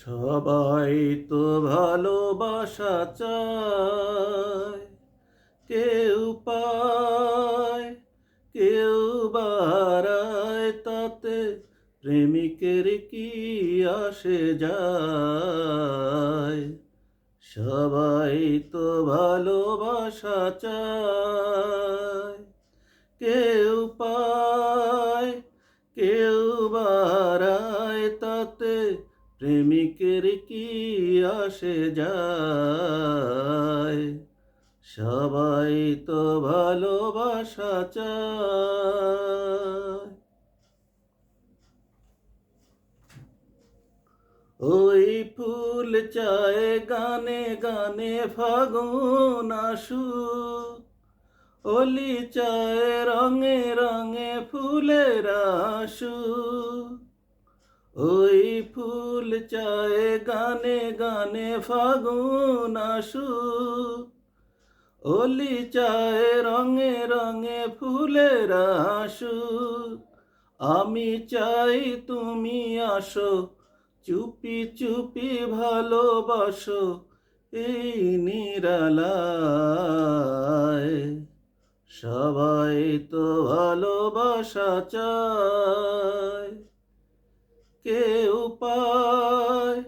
সবাই তো ভালোবাসা চায়, কেউ পায় কেউ বাড়ায়, তাতে প্রেমিকের কি আসে যায়। সবাই তো ভালোবাসা চায়, কেউ পায় কেউ বাড়ায়, তাতে প্রেমিকের কি আসে যায়। সবাই তো ভালোবাসা চায়। ওই ফুল চায় গানে গানে ফাগুন আসুক, ওলি চায় রঙে রঙে ফুলের আসুক। ওই ফুল চায় গানে গানে ফাগুন আসুক, ওলি চায় রঙে রঙে ফুলের আসুক। আমি চাই তুমি আসো, চুপি চুপি ভালোবাসো এই নিরালায়। সবাই তো ভালোবাসা চায়, কেউ পায়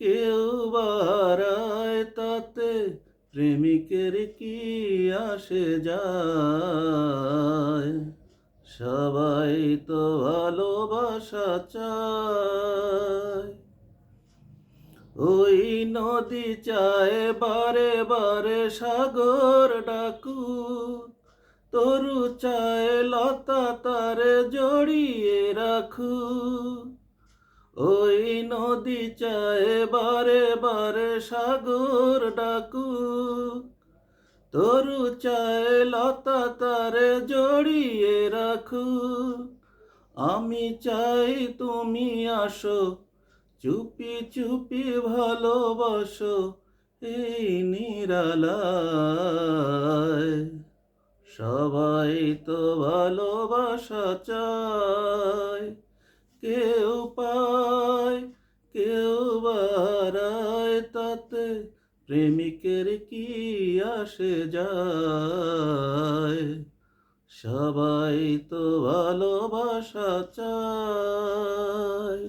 কেউ বাড়ায়, তাতে প্রেমিকের কি আসে যায়। সবাই তো ভালোবাসা চায়। ওই নদী চায় বারে বারে সাগর ডাকুক, তরু চায় লতা তারে জড়িয়ে রাখুক। ওই নদী চায় বারে বারে সাগর ডাকুক, তরু চায় লতা তারে জড়িয়ে রাখুক। আমি চাই তুমি আসো, চুপি চুপি ভালোবাসো এই নিরালায়। সবাই তো ভালোবাসা চায়, কেউ পায় কেউ বাড়ায়, তাতে প্রেমিকের কি আসে যায়। সবাই তো ভালোবাসা চায়।